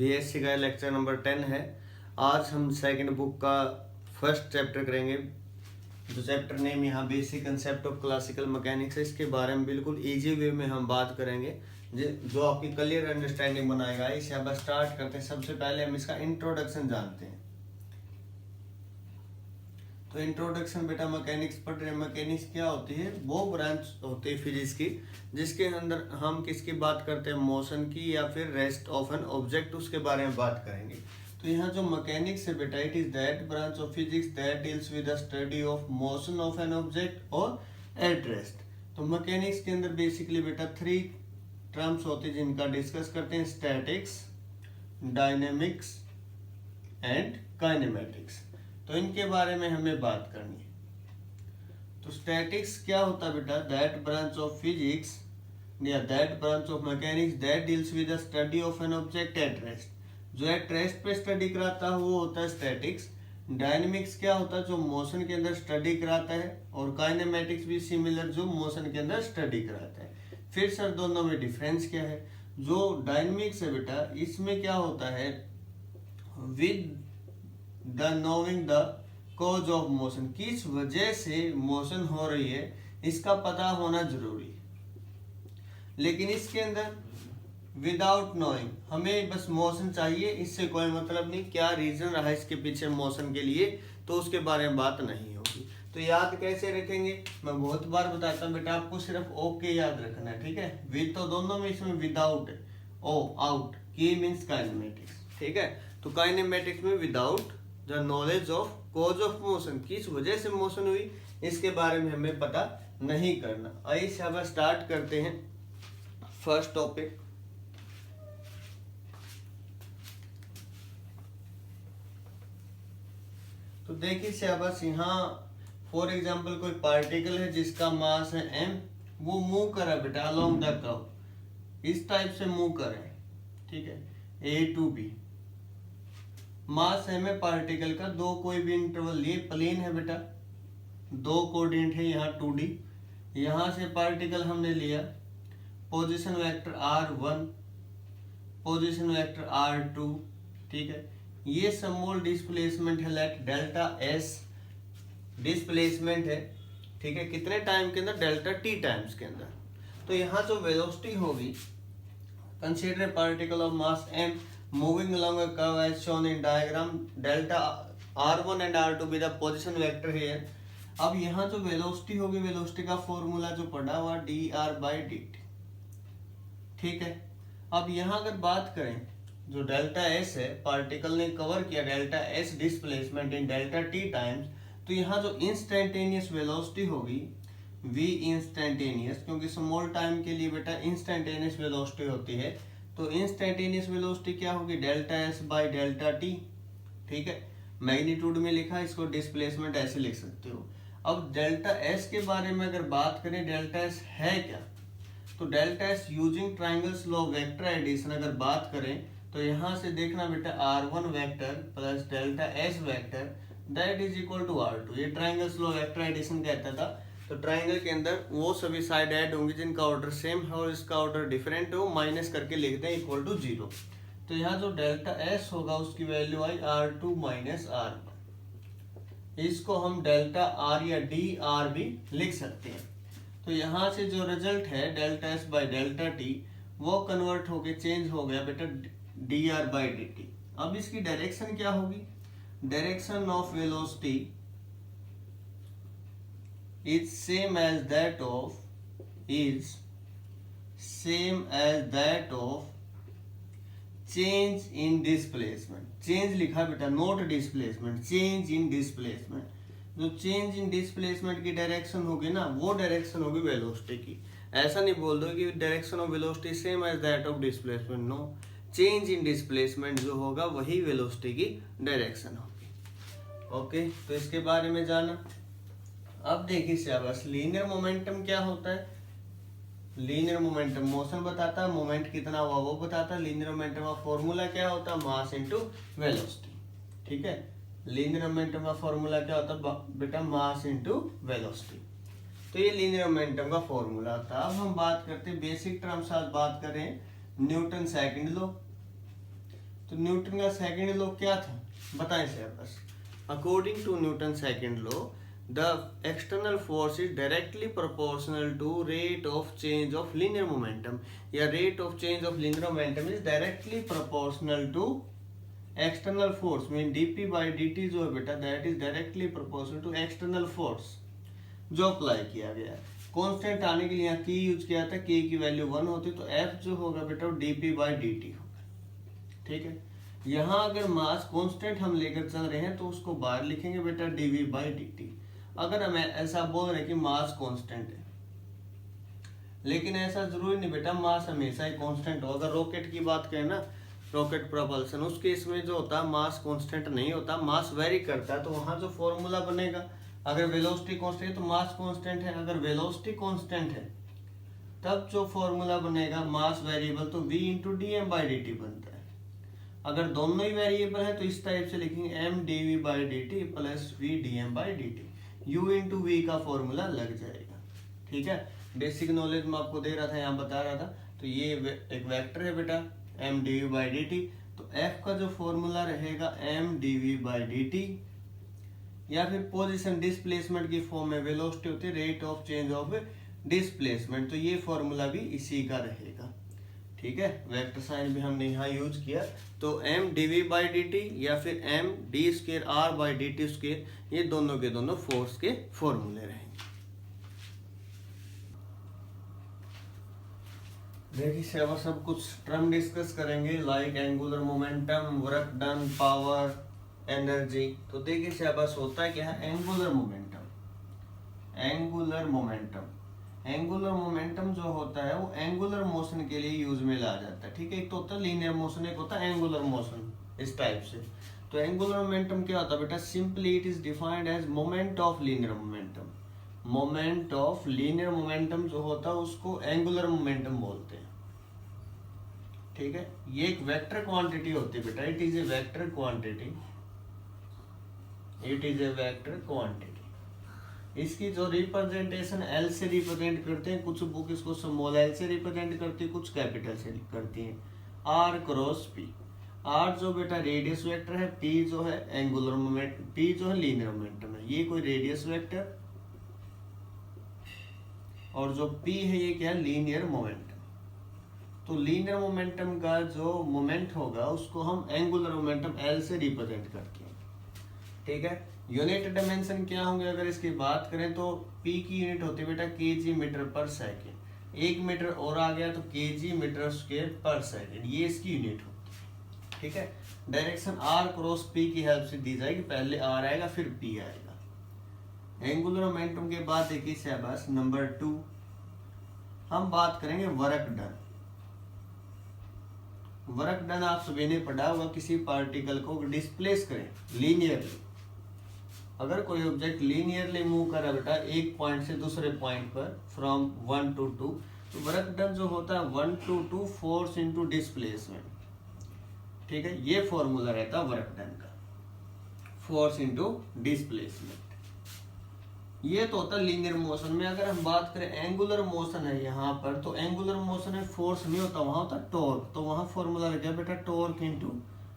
BSc का lecture number 10 है। आज हम सेकंड बुक का फर्स्ट चैप्टर करेंगे। जो चैप्टर नेम यहाँ basic concept of classical mechanics है, इसके बारे में बिल्कुल इजी वे में हम बात करेंगे जो आपकी क्लियर अंडरस्टैंडिंग बनाएगा। इसे अब स्टार्ट करते हैं। सबसे पहले हम इसका इंट्रोडक्शन जानते हैं। तो इंट्रोडक्शन बेटा मैकेनिक्स पढ़ रहे हैं। मैकेनिक्स क्या होती है? वो ब्रांच होती है फिजिक्स की जिसके अंदर हम किसकी बात करते हैं? मोशन की या फिर रेस्ट ऑफ एन ऑब्जेक्ट, उसके बारे में बात करेंगे। तो यहाँ जो मैकेनिक्स है बेटा, it is that branch of physics that deals with the study of motion of an object और एट रेस्ट। तो मैकेनिक्स के अंदर बेसिकली बेटा 3 टर्म्स होते हैं जिनका डिस्कस करते हैं: स्टैटिक्स, डायनेमिक्स एंड काइनेमेटिक्स। तो इनके बारे में हमें बात करनी है। तो स्टैटिक्स क्या होता है बेटा? दैट ब्रांच ऑफ फिजिक्स या that branch of mechanics that deals with the study of an object at rest. जो एट रेस्ट पे स्टडी कराता है वो होता है स्टैटिक्स। डायनेमिक्स क्या होता है? जो मोशन के अंदर स्टडी कराता है। और काइनेमेटिक्स भी सिमिलर, जो मोशन के अंदर स्टडी कराता है। फिर सर दोनों में डिफरेंस क्या है? जो डायनेमिक्स है बेटा, इसमें क्या होता है? With the knowing the cause of motion, किस वजह से मोशन हो रही है इसका पता होना जरूरी है। लेकिन इसके अंदर विदाउट नोइंग, हमें बस मोशन चाहिए, इससे कोई मतलब नहीं क्या रीजन रहा इसके पीछे मोशन के लिए, तो उसके बारे में बात नहीं होगी। तो याद कैसे रखेंगे? मैं बहुत बार बताता हूँ बेटा, आपको सिर्फ ओके याद रखना है, ठीक है। विद तो दोनों में, इसमें विदाउट है। ओ आउट, की मीन्स काइनेमेटिक्स, ठीक है। तो काइनेमेटिक्स में without the knowledge of cause of motion, किस वजह से मोशन हुई इसके बारे में हमें पता नहीं करना। आइए अब स्टार्ट करते हैं फर्स्ट टॉपिक। तो देखिए सिलेबस, यहाँ फॉर एग्जांपल कोई पार्टिकल है जिसका मास है m, वो मूव कर रहा है बेटा अलोंग द कर्व, इस टाइप से मूव कर रहे हैं, ठीक है, A to B। Mass m है पार्टिकल का, दो कोई भी इंटरवल लिए, प्लेन है बेटा, दो कोऑर्डिनेट है यहाँ 2D। यहाँ से पार्टिकल हमने लिया, position vector r1, position vector r2, ठीक है। ये स्मॉल डिस्प्लेसमेंट है, लेट डेल्टा s डिस्प्लेसमेंट है, ठीक है। कितने टाइम के अंदर? डेल्टा t टाइम्स के अंदर। तो यहाँ जो वेलोसिटी होगी, consider particle of mass m moving along a curve as shown in diagram, delta r1 and r2 be the position vector here। अब यहाँ जो वेलोसिटी होगी, वेलोसिटी का फॉर्मूला जो पढ़ा हुआ dr/dt, ठीक है। अब यहाँ अगर बात करें, जो डेल्टा s है, पार्टिकल ने कवर किया delta s displacement in delta t times, तो यहाँ जो इंस्टेंटेनियस वेलोसिटी होगी v इंस्टेंटेनियस, क्योंकि स्मॉल टाइम के लिए बेटा इंस्टेंटेनियस वेलोसिटी होती है, तो इंस्टेंटेनियस वेलोसिटी क्या होगी? Delta s by delta t, ठीक है। मैग्नीट्यूड में लिखा, इसको डिस्प्लेसमेंट ऐसे लिख सकते हो। अब डेल्टा s के बारे में अगर बात करें, डेल्टा s है क्या? तो delta s using triangles law vector addition अगर बात करें, तो यहाँ से देखना बेटा r1 vector plus delta s vector that is equal to r2। ये ट्राइंगल्स लॉ वेक्टर एडिशन कहता था। तो ट्राइंगल के अंदर वो सभी साइड ऐड होंगी जिनका ऑर्डर सेम है और इसका ऑर्डर डिफरेंट हो, माइनस करके लिखते हैं इक्वल टू 0। तो यहाँ जो डेल्टा s होगा उसकी वैल्यू आई r2 माइनस r1। इसको हम डेल्टा r या dr भी लिख सकते हैं। तो यहाँ से जो रिजल्ट है delta s by delta t, वो कन्वर्ट होके चेंज हो गया बेटा dr/dt। अब इसकी डायरेक्शन क्या होगी? Direction of velocity is same as that of change in displacement। Change लिखा बेटा, note displacement, change in displacement. जो चेंज इन डिस्प्लेसमेंट की डायरेक्शन होगी ना, वो डायरेक्शन होगी वेलोसिटी की। ऐसा नहीं बोल दो कि direction of velocity same as that of displacement, no. Change in displacement जो होगा वही वेलोसिटी की डायरेक्शन होगी। ओके, तो इसके बारे में जाना। अब देखिए सिलेबस, लीनियर मोमेंटम क्या होता है? लीनियर मोमेंटम मोशन बताता है, मोमेंट कितना हुआ वो बताता है। लीनियर मोमेंटम का फॉर्मूला क्या होता है? मास इनटू वेलोसिटी, ठीक है। लीनियर मोमेंटम का फॉर्मूला क्या होता है बेटा? Mass into velocity. तो ये लीनियर मोमेंटम का फॉर्मूला था। अब हम बात करते हैं बेसिक टर्म्स, आज बात करें न्यूटन सेकंड लॉ। तो न्यूटन का सेकंड लॉ क्या था बताएं सर बस। According to Newton second law the external force is directly proportional to rate of change of linear momentum, या rate of change of linear momentum is directly proportional to external force, mean dp by dt जो है बेटा that is directly proportional to external force जो apply किया गया है। Constant आने के लिए यहाँ की यूज किया था, k की वैल्यू 1 होती तो f जो होगा बेटा वो dp by dt होगा। ठीक है, यहाँ अगर मास कांस्टेंट हम लेकर चल रहे हैं तो उसको बाहर लिखेंगे बेटा dv by dt। अगर हम ऐसा बोल रहे कि मास कांस्टेंट है, लेकिन ऐसा जरूरी नहीं बेटा मास हमेशा ही कांस्टेंट हो। अगर रॉकेट की बात करें ना, रॉकेट प्रोपल्सन, उस केस में जो होता है मास कांस्टेंट नहीं होता, मास वेरी करता है। तो वहां जो फॉर्मूला बनेगा, अगर वेलोसिटी कांस्टेंट है तो मास कांस्टेंट है, अगर वेलोसिटी कांस्टेंट है तब जो फॉर्मूला बनेगा मास वेरिएबल तो v into D M by D T बनता है। अगर दोनों ही वेरिएबल है तो इस टाइप से लिखेंगे m dv by D T plus v dm by D T, u into V का फॉर्मूला लग जाएगा। ठीक है, बेसिक नॉलेज में आपको दे रहा था, यहाँ बता रहा था। तो ये एक वेक्टर है बेटा m dv by D T, तो f का जो फॉर्मूला रहेगा m dv by D T, या फिर पोजीशन डिस्प्लेसमेंट की फॉर्म में वेलोसिटी होती है rate of change of displacement, तो ये फॉर्मूला भी इसी का रहेगा। ठीक है, वेक्टर साइन भी हमने यहाँ यूज किया। तो m dv by D T या फिर m d square r by D T square, ये दोनों के दोनों फोर्स के फॉर्मूले रहेंगे। देखिए सेवा सब कुछ टर्म डिस्कस करेंगे like angular momentum, work done, power, energy. तो देखिए शाबाश होता है क्या है angular momentum. Angular momentum, angular momentum जो होता है वो एंगुलर मोशन के लिए यूज में लाया जाता है। ठीक है, एक तो होता है लीनियर मोशन, एक होता है एंगुलर मोशन, इस टाइप से। तो एंगुलर मोमेंटम क्या होता है बेटा, simply it is defined as moment of linear momentum. Moment of linear momentum जो होता है उसको एंगुलर मोमेंटम बोलते हैं। ठीक है, ये एक वेक्टर क्वांटिटी होती है बेटा, it is a vector quantity, it is a vector quantity. इसकी जो रिप्रेजेंटेशन एल से रिप्रेजेंट करते हैं, कुछ बुक इसको स्मॉल एल से रिप्रेजेंट करती है, कुछ कैपिटल से करती है। आर क्रॉस पी, आर जो बेटा रेडियस वेक्टर है, पी जो है एंगुलर मोमेंट, पी जो है लीनियर मोमेंटम है। ये कोई रेडियस वेक्टर और जो पी है ये क्या है लीनियर मोमेंटम। तो लीनियर मोमेंटम का जो मोमेंट होगा उसको हम एंगुलर मोमेंटम एल से रिप्रेजेंट करते हैं। ठीक है, यूनिट डायमेंशन क्या होंगे अगर इसकी बात करें तो p की यूनिट होती है बेटा kg मीटर पर सेकेंड। 1 मीटर और आ गया तो kg मीटर स्क्वायर पर सेकेंड, ये इसकी यूनिट होती है। ठीक है, डायरेक्शन r क्रॉस p की हेल्प से दी जाएगी, पहले r आएगा फिर p आएगा। एंगुलर मोमेंटम के बाद देखिए शाबाश नंबर 2 हम बात करेंगे वर्क डन। वर्क डन आप सभी ने पढ़ा होगा, किसी पार्टिकल को डिस्प्लेस करें लीनियरली। अगर कोई ऑब्जेक्ट लीनियरली मूव कर रहा है बेटा एक पॉइंट से दूसरे पॉइंट पर फ्रॉम 1 to 2, तो वर्क डन जो होता है 1 to 2 फोर्स इनटू डिस्प्लेसमेंट। ठीक है, ये फॉर्मूला रहता है वर्क डन का, फोर्स इनटू डिस्प्लेसमेंट। ये तो होता है लीनियर मोशन में। अगर हम बात करें एंगुलर मोशन है यहाँ पर, तो एंगुलर मोशन में फोर्स नहीं होता, वहां होता टॉर्क। तो वहां फॉर्मूला लग गया बेटा टॉर्क इनटू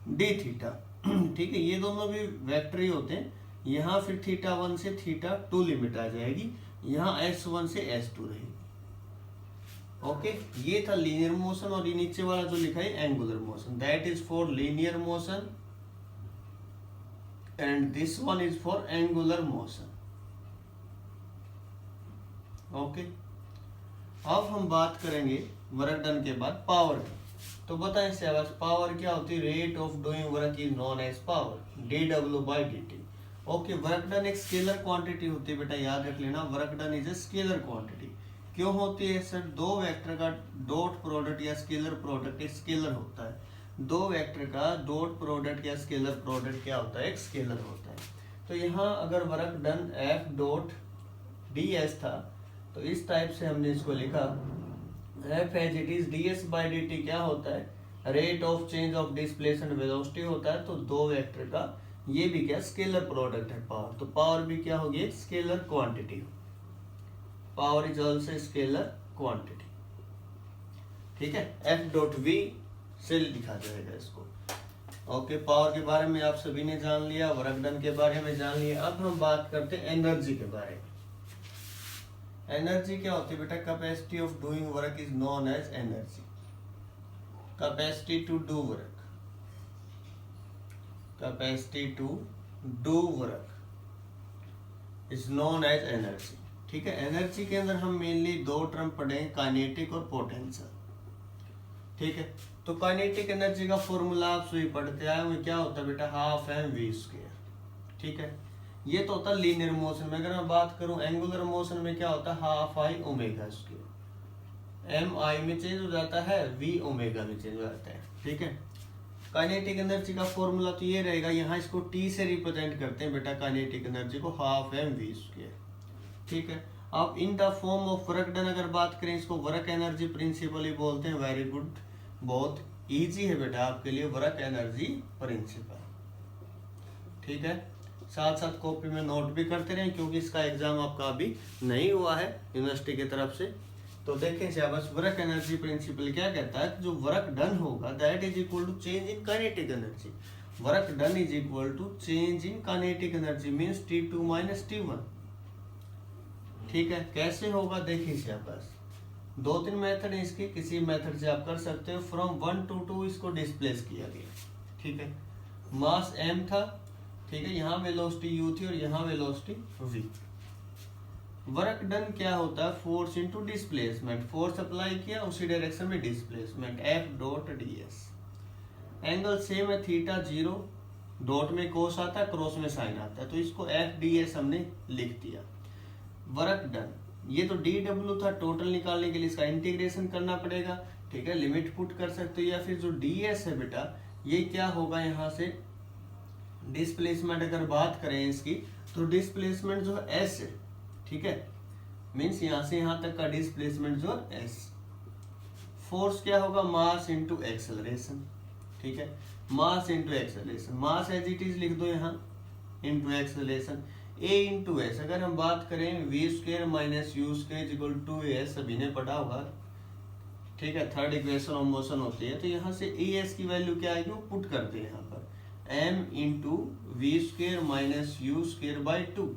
डी थीटा। ठीक है, ये दोनों भी वेक्टर ही होते हैं। यहाँ फिर थीटा 1 से थीटा 2 लिमिट आ जाएगी, यहाँ s1 से s2 रहेगी। ओके, ये था लीनियर मोशन, और ये नीचे वाला जो लिखा है angular motion, that is for linear motion and this one is for angular motion. Okay, अब हम बात करेंगे वर्क डन के बाद पावर की। तो बताएं शाबाश पावर क्या होती है, rate of doing work is known as power, dw by dt। Okay, work done एक स्केलर क्वांटिटी होती है बेटा, याद रख लेना, work done is a scalar quantity. क्यों होती है सर, दो वेक्टर का डॉट प्रोडक्ट या स्केलर प्रोडक्ट एक स्केलर होता है। दो वेक्टर का डॉट प्रोडक्ट या स्केलर प्रोडक्ट क्या होता है, एक स्केलर होता है। तो यहाँ अगर work done F dot D S था तो इस टाइप से हमने इसको लिखा, F as it is D S by D T क्या होता है, rate of change of displacement velocity होता है। तो दो वेक्टर का ये भी क्या स्केलर प्रोडक्ट है पावर, तो पावर भी क्या होगी scalar quantity. Power is also scalar quantity. ठीक है, एफ डॉट वी से लिखा जाएगा इसको। ओके, पावर के बारे में आप सभी ने जान लिया, वर्क डन के बारे में जान लिया। अब हम बात करते हैं एनर्जी के बारे में। एनर्जी क्या होती है बेटा? Capacity of doing work is known as energy. Capacity to do work, capacity to do work is known as energy. ठीक है, एनर्जी के अंदर हम मेनली दो टर्म पढ़े, काइनेटिक और पोटेंशियल। ठीक है, तो काइनेटिक एनर्जी का फॉर्मूला आप सभी पढ़ते आए हुए, क्या होता है बेटा? Half M we square. ठीक है, ये तो होता है लीनियर मोशन में। अगर मैं बात करूं एंगुलर मोशन में, क्या होता है? Half I omega square. M I में चेंज हो जाता है, वी ओमेगा में चेंज हो जाता है। ठीक है, काइनेटिक एनर्जी का फॉर्मूला तो ये रहेगा, यहाँ इसको टी से रिप्रेजेंट करते हैं बेटा काइनेटिक एनर्जी को, हाफ एम वी स्क्वायर। ठीक है, अब in the form of work done अगर बात करें, इसको वर्क एनर्जी प्रिंसिपल ही बोलते हैं। वेरी गुड, बहुत इजी है बेटा आपके लिए वर्क एनर्जी प्रिंसिपल। ठीक है, साथ साथ कॉपी में नोट भी करते रहें, क्योंकि इसका एग्जाम आपका अभी नहीं हुआ है यूनिवर्सिटी की तरफ से। तो देखें शाबाश, वर्क एनर्जी प्रिंसिपल क्या कहता है? जो वर्क डन होगा that is equal to change in kinetic energy. Work done is equal to change in kinetic energy means T2 minus T1। ठीक है, कैसे होगा? देखिए शाबाश, दो तीन मेथड है इसके, किसी मेथड से आप कर सकते हो। फ्रॉम 1 to 2 इसको डिस्प्लेस किया गया। ठीक है, मास m था। ठीक है, यहाँ वेलोसिटी u थी और यहाँ वेलोसिटी v। वर्क डन क्या होता है? Force into displacement. Force apply किया, उसी डायरेक्शन में displacement, F dot ds। Angle same है, थीटा 0, डॉट में कोस आता है, क्रॉस में साइन आता है, तो इसको F ds हमने लिख दिया। वर्क डन, ये तो dw था, टोटल निकालने के लिए इसका इंटीग्रेशन करना पड़ेगा। ठीक है, लिमिट पुट कर सकते हो, या फिर जो ds है बेटा, ये क्या होगा? यहाँ से डिस्प्लेसमेंट अगर बात करें इसकी, तो डिस्प्लेसमेंट जो है s है। ठीक है, मीन्स यहाँ से यहाँ तक का डिस्प्लेसमेंट जो है s। फोर्स क्या होगा? Mass into acceleration. ठीक है, mass into acceleration, mass as it is लिख दो यहाँ, into acceleration a into s. अगर हम बात करें v square minus u square equal to s, सभी ने पढ़ा होगा। ठीक है, थर्ड इक्वेशन ऑफ मोशन होती है, तो यहाँ से ए एस की वैल्यू क्या आएगी वो पुट करते हैं यहाँ पर, m into v square minus u square by 2।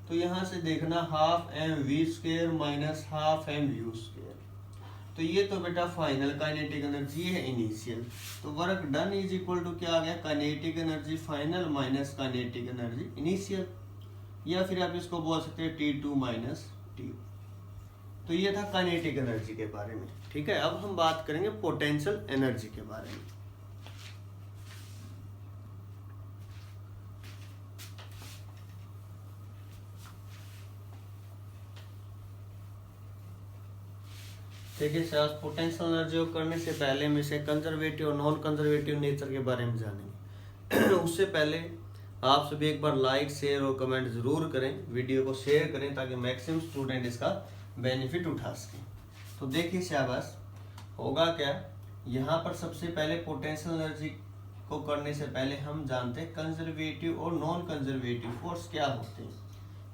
तो यहाँ से देखना half M we square minus half m u square. तो ये तो बेटा फाइनल काइनेटिक एनर्जी है, इनिशियल। तो work done is equal to क्या आ गया? Kinetic energy final minus kinetic energy initial, या फिर आप इसको बोल सकते हैं T2 माइनस T। तो ये था काइनेटिक एनर्जी के बारे में। ठीक है, अब हम बात करेंगे पोटेंशियल एनर्जी के बारे में। ठीक है सर, पोटेंशियल एनर्जी को करने से पहले हम इसे कंजर्वेटिव और नॉन कंजर्वेटिव नेचर के बारे में जानेंगे। उससे पहले आप सभी एक बार लाइक, शेयर और कमेंट जरूर करें, वीडियो को शेयर करें, ताकि मैक्सिमम स्टूडेंट इसका बेनिफिट उठा सकें। तो देखिए शाबाश, होगा क्या? यहाँ पर सबसे पहले पोटेंशियल एनर्जी को करने से पहले हम जानते हैं कंजर्वेटिव और नॉन कंजर्वेटिव फोर्स क्या होते हैं।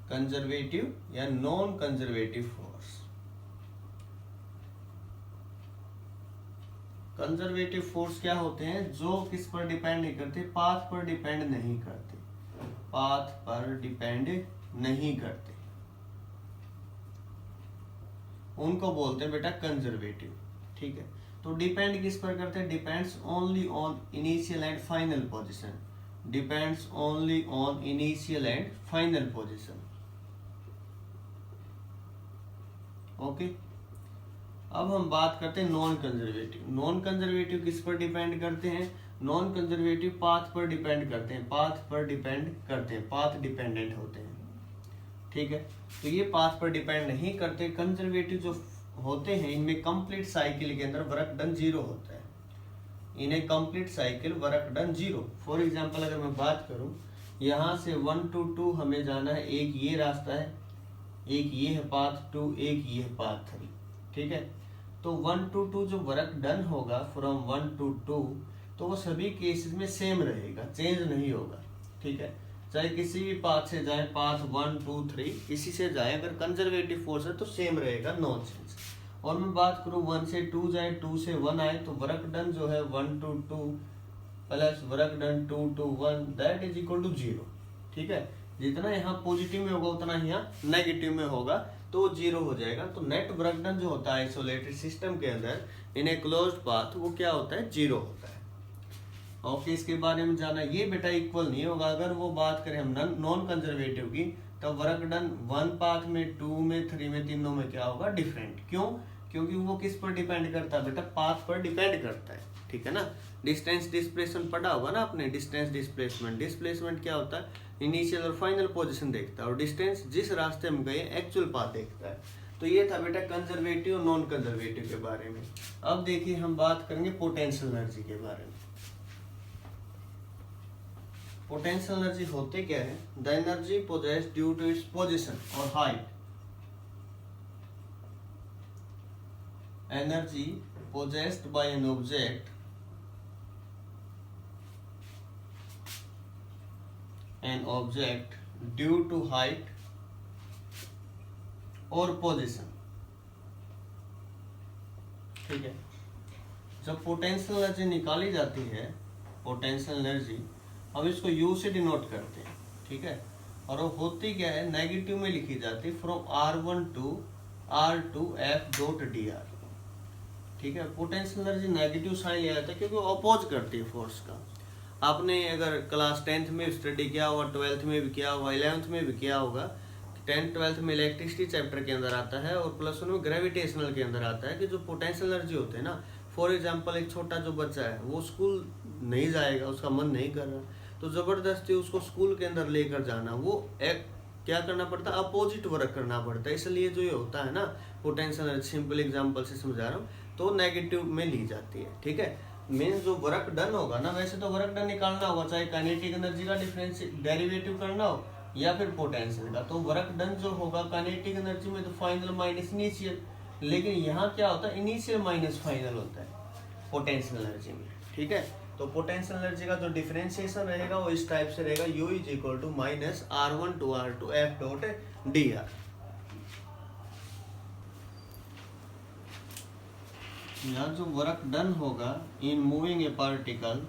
कंजर्वेटिव या non conservative force. Conservative force क्या होते हैं? जो किस पर डिपेंड नहीं करते, पाथ पर डिपेंड नहीं करते, पाथ पर डिपेंड नहीं करते, उनको बोलते हैं बेटा कंजर्वेटिव। ठीक है, तो डिपेंड किस पर करते हैं? Depends only on initial and final position, depends only on initial and final position. Okay, अब हम बात करते हैं नॉन कंजर्वेटिव। नॉन कंजर्वेटिव किस पर डिपेंड करते हैं? नॉन कंजर्वेटिव पाथ पर डिपेंड करते हैं, पाथ पर डिपेंड करते हैं, पाथ डिपेंडेंट होते हैं। ठीक है, तो ये पाथ पर डिपेंड नहीं करते। कंजर्वेटिव जो होते हैं इनमें कंप्लीट साइकिल के अंदर वर्क डन 0 होता है, इन्हें complete cycle work done 0। For example अगर मैं बात करूं, यहाँ से 1 to 2 हमें जाना है, एक ये रास्ता है, एक ये है पाथ 2, एक ये है पाथ 3। ठीक है, तो 1 to 2 जो वर्क डन होगा फ्रॉम 1 to 2, तो वो सभी केसेस में सेम रहेगा, चेंज नहीं होगा। ठीक है, चाहे किसी भी पाथ से जाए, पाथ 1 2 3 किसी से जाए, अगर कंजर्वेटिव फोर्स है तो सेम रहेगा, नो चेंज। और मैं बात करूं 1 से 2 जाए, 2 से 1 आए, तो वर्क डन जो है 1 to 2 plus work done 2 to 1 that is equal to 0। ठीक है, जितना यहाँ पॉजिटिव में होगा उतना यहाँ नेगेटिव में होगा, तो 0 हो जाएगा। तो नेट वर्क डन जो होता है आइसोलेटेड सिस्टम के अंदर इन ए क्लोज्ड पाथ, वो क्या होता है, 0 होता है। ओके, इसके बारे में जाना, ये बेटा इक्वल नहीं होगा। अगर वो बात करें हम नॉन कंजर्वेटिव की, तब वर्क डन 1 पाथ में, 2 में, 3 में, तीनों में क्या होगा, डिफरेंट। क्यों? क्योंकि वो किस पर डिपेंड करता है बेटा, पाथ पर डिपेंड करता है। ठीक है ना, डिस्टेंस डिस्प्लेसमेंट पढ़ा होगा ना आपने, डिस्टेंस डिस्प्लेसमेंट। डिस्प्लेसमेंट क्या होता है, इनिशियल और फाइनल पोजीशन देखता है, और डिस्टेंस जिस रास्ते में गए एक्चुअल पाथ देखता है। तो ये था बेटा कंजर्वेटिव और नॉन कंजर्वेटिव के बारे में। अब देखिए हम बात करेंगे पोटेंशियल एनर्जी के बारे में। पोटेंशियल एनर्जी होते क्या है, the energy possessed due to its position और height. Energy possessed by an object due to height और पोजीशन। ठीक है, जब पोटेंशियल एनर्जी निकाली जाती है, पोटेंशियल एनर्जी, हम इसको U से डिनोट करते हैं। ठीक है, और वो होती क्या है, नेगेटिव में लिखी जाती है, from R1 to R2 F dot dr। ठीक है, पोटेंशियल एनर्जी नेगेटिव साइन लिया जाता है क्योंकि वो अपोज करती है फोर्स का। आपने अगर क्लास 10th में स्टडी किया होगा, 12th में भी किया होगा, 11th में भी किया होगा। 10th 12th में इलेक्ट्रिसिटी चैप्टर के अंदर आता है, और प्लस 1 में ग्रेविटेशनल के अंदर आता है कि जो पोटेंशियल एनर्जी होते हैं ना, फॉर एग्जांपल एक छोटा जो बच्चा है वो स्कूल नहीं जाएगा, उसका मन नहीं कर रहा, तो जबरदस्ती उसको स्कूल के अंदर लेकर जाना, वो एक क्या करना पड़ता है, अपोजिट वर्क करना पड़ता है। इसलिए जो ये होता है ना पोटेंशियल एनर्जी, सिंपल एग्जांपल से समझा रहा हूँ, तो नेगेटिव में ली जाती है। ठीक है, मीन्स जो वर्क डन होगा ना, वैसे तो वर्क डन निकालना होगा, चाहे काइनेटिक एनर्जी का डिफरेंस डेरिवेटिव करना हो या फिर पोटेंशियल का। तो वर्क डन जो होगा काइनेटिक एनर्जी में, तो फाइनल माइनस इनिशियल, लेकिन यहाँ क्या होता है, इनिशियल माइनस फाइनल होता है पोटेंशियल एनर्जी में। ठीक है, तो पोटेंशियल एनर्जी का जो डिफरेंशिएशन रहेगा वो इस टाइप से रहेगा, U is equal to minus R1 to R2 F dot dr। यहाँ जो वर्क डन होगा in moving a particle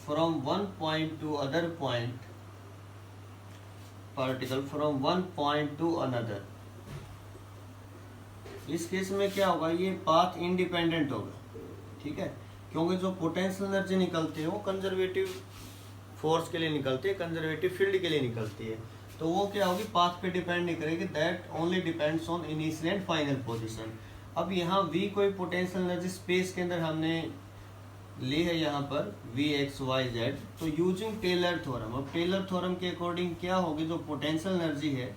from one point to other point, particle from one point to another, इस case में क्या होगा, ये पाथ इंडिपेंडेंट होगा। ठीक है, क्योंकि जो पोटेंशियल एनर्जी निकलती है वो कंजर्वेटिव फोर्स के लिए निकलती है, कंजर्वेटिव फील्ड के लिए निकलती है, तो वो क्या होगी, पाथ पे डिपेंड नहीं करेगी, that only depends on initial and final position. अब यहाँ V कोई पोटेंशियल एनर्जी स्पेस के अंदर हमने ली है, यहाँ पर Vx, y, z, तो यूजिंग टेलर थ्योरम। अब टेलर थ्योरम के अकॉर्डिंग क्या होगी, जो पोटेंशियल एनर्जी है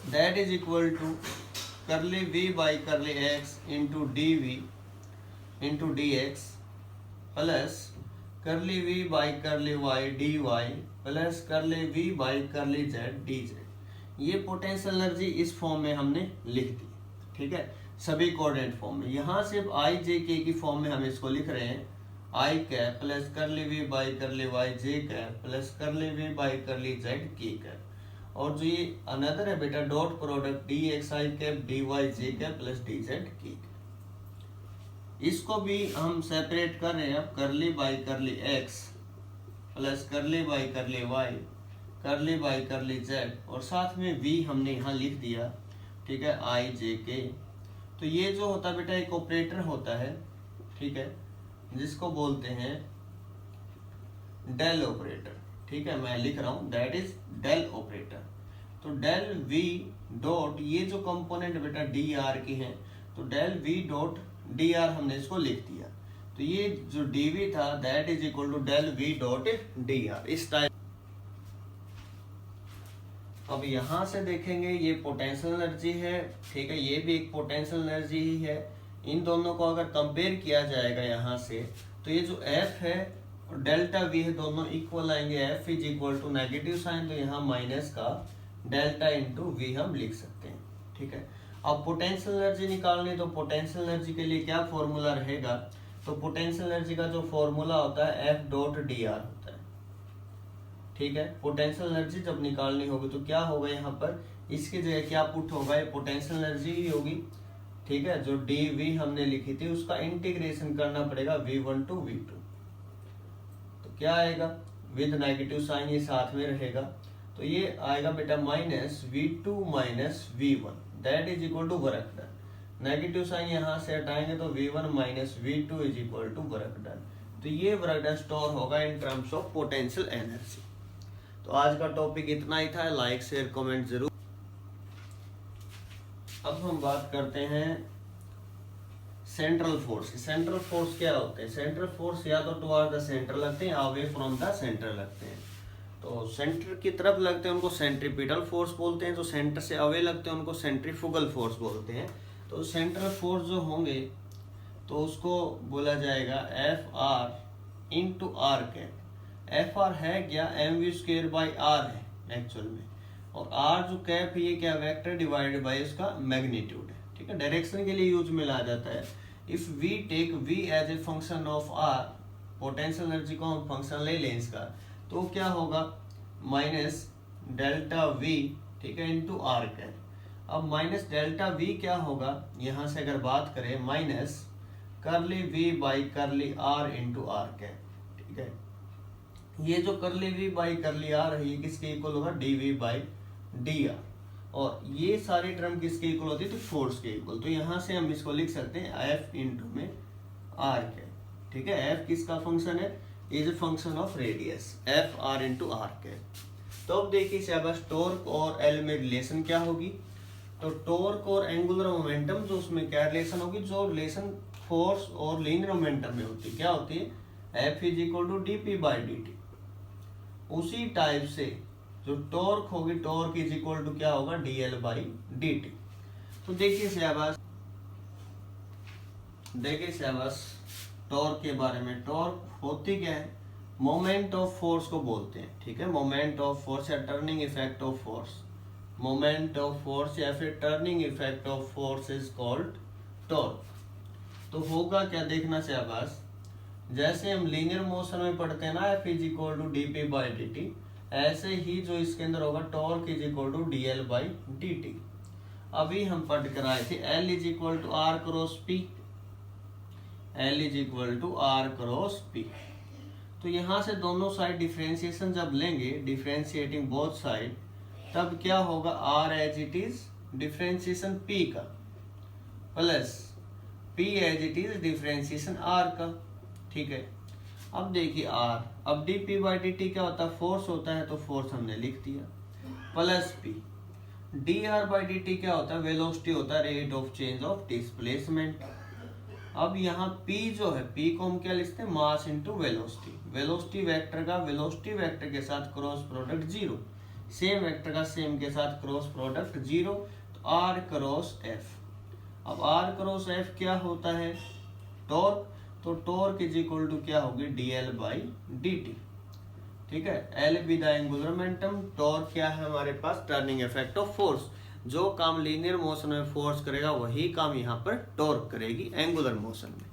दैट इज इक्वल टू करली V बाई करली x into dV into dx plus curly V by curly y dy plus curly V by curly z dz। ये potential energy इस form में हमने लिख दी। ठीक है, सभी कोऑर्डिनेट फॉर्म में। यहाँ सिर्फ आई जे के की फॉर्म में हम इसको लिख रहे हैं, I cap plus curly V by curly y J cap plus curly V by curly z K cap, और जो ये अनदर है बेटा dot product D X I cap D Y J cap plus D Z K cap. इसको भी हम separate कर रहे हैं, अब curly by curly x plus curly by curly y curly by curly z, और साथ में v हमने यहाँ लिख दिया। ठीक है, आई जे के। तो ये जो होता है बेटा एक ऑपरेटर होता है, ठीक है, जिसको बोलते हैं डेल ऑपरेटर। ठीक है, मैं लिख रहा हूँ दैट इज डेल ऑपरेटर। तो डेल v डॉट, ये जो कंपोनेंट बेटा डी आर की है, तो del v dot d r हमने इसको लिख दिया। तो ये जो dv था that is equal to del v dot d r, इस टाइप। अब यहाँ से देखेंगे ये पोटेंशियल एनर्जी है। ठीक है, ये भी एक पोटेंशियल एनर्जी ही है। इन दोनों को अगर कंपेयर किया जाएगा यहाँ से, तो ये जो F है और डेल्टा V है, दोनों इक्वल आएंगे। F is equal to negative sign, तो यहाँ माइनस का डेल्टा इंटू V हम लिख सकते हैं। ठीक है, अब पोटेंशियल एनर्जी निकालनी, तो पोटेंशियल एनर्जी के लिए क्या फॉर्मूला रहेगा, तो पोटेंशियल एनर्जी का जो फॉर्मूला होता है F डॉट डी आर होता है। ठीक है, पोटेंशियल एनर्जी जब निकालनी होगी तो क्या होगा, यहाँ पर इसकी जगह क्या पुट होगा, ये पोटेंशियल एनर्जी ही होगी, ठीक है, जो डी वी हमने लिखी थी उसका इंटीग्रेशन करना पड़ेगा v1 टू v2। तो क्या आएगा, विद नेगेटिव साइन ये साथ में रहेगा, तो ये आएगा बेटा minus v2 minus v1 that is equal to work done. Negative sign यहाँ से हटाएंगे तो v1 minus v2 is equal to work done. तो ये वर्क डन स्टोर होगा in terms of potential energy. तो आज का टॉपिक इतना ही था, लाइक शेयर कमेंट जरूर। अब हम बात करते हैं सेंट्रल फोर्स। सेंट्रल फोर्स क्या होते हैं? सेंट्रल फोर्स या तो टुवर्ड द सेंटर लगते हैं, अवे फ्रॉम द सेंटर लगते हैं। तो सेंटर की तरफ लगते हैं उनको सेंट्रीपिटल फोर्स बोलते हैं, जो सेंटर से अवे लगते हैं उनको सेंट्रीफ्यूगल फोर्स बोलते हैं। तो सेंट्रल फोर्स जो होंगे तो उसको बोला जाएगा f r into r cap. F r है क्या, m we square by r है एक्चुअल में, और आर जो कैप है ये क्या, वेक्टर डिवाइडेड बाई उसका मैग्नीट्यूड है। ठीक है, डायरेक्शन के लिए यूज में ला जाता है। If we take v as a function of r, potential energy को हम फंक्शन ले लें इसका, तो क्या होगा माइनस डेल्टा वी, ठीक है, इंटू आर कैप। अब माइनस डेल्टा वी क्या होगा, यहां से अगर बात करें minus curly v by curly r into r cap. ठीक है, ये जो करली वी बाई करली आर है ये किसके इक्वल होगा, d v by d r, और ये सारी टर्म किसके इक्वल होती है, तो फोर्स के इक्वल। तो यहां से हम इसको लिख सकते हैं एफ इंटू में आर कैप। ठीक है, एफ किसका फंक्शन है, is a function of radius, f r into r cap. तो अब देखिए शाबाश, टॉर्क और एल में रिलेशन क्या होगी, तो टॉर्क और एंगुलर मोमेंटम जो उसमें क्या रिलेशन होगी, जो रिलेशन फोर्स और लीनियर मोमेंटम में होती है, क्या होती है, f is equal to d P by D t. उसी टाइप से जो टॉर्क होगी, टॉर्क इज इक्वल टू क्या होगा, D l by D T. तो देखिए शाबाश टॉर्क के बारे में, टॉर्क होती क्या है, मोमेंट ऑफ फोर्स को बोलते हैं। ठीक है, मोमेंट ऑफ फोर्स या turning effect of force, moment of force या फिर turning effect of force is called torque. तो होगा क्या, देखना शाबाश, जैसे हम लीनियर मोशन में पढ़ते हैं ना f is equal to d P by D t, ऐसे ही जो इसके अंदर होगा torque is equal to d l by D t. अभी हम पढ़ कर आए थे l is equal to r cross p, l is equal to r cross p. तो यहां से दोनों साइड डिफरेंशिएशन जब लेंगे, डिफरेंशिएटिंग बोथ साइड, तब क्या होगा, R as it is differentiation P का plus P as it is differentiation R का। ठीक है, अब देखिए आर, अब D P by D T क्या होता है, फोर्स होता है, तो फोर्स हमने लिख दिया, plus P D R by D T क्या होता है, वेलोसिटी होता है, rate of change of displacement. अब यहाँ P जो है, P को हम क्या लिखते हैं, mass into velocity. Velocity vector का वेलोसिटी वेक्टर के साथ cross product zero, same vector का सेम के साथ क्रॉस प्रोडक्ट जीरो, तो R क्रॉस F। अब R क्रॉस F क्या होता है, टॉर्क, तो टॉर्क इज इक्वल टू क्या होगी, D l by D T. ठीक है, L with angular momentum, torque क्या है हमारे पास, टर्निंग इफेक्ट ऑफ फोर्स। जो काम लीनियर मोशन में फोर्स करेगा वही काम यहाँ पर टॉर्क करेगी एंगुलर मोशन में।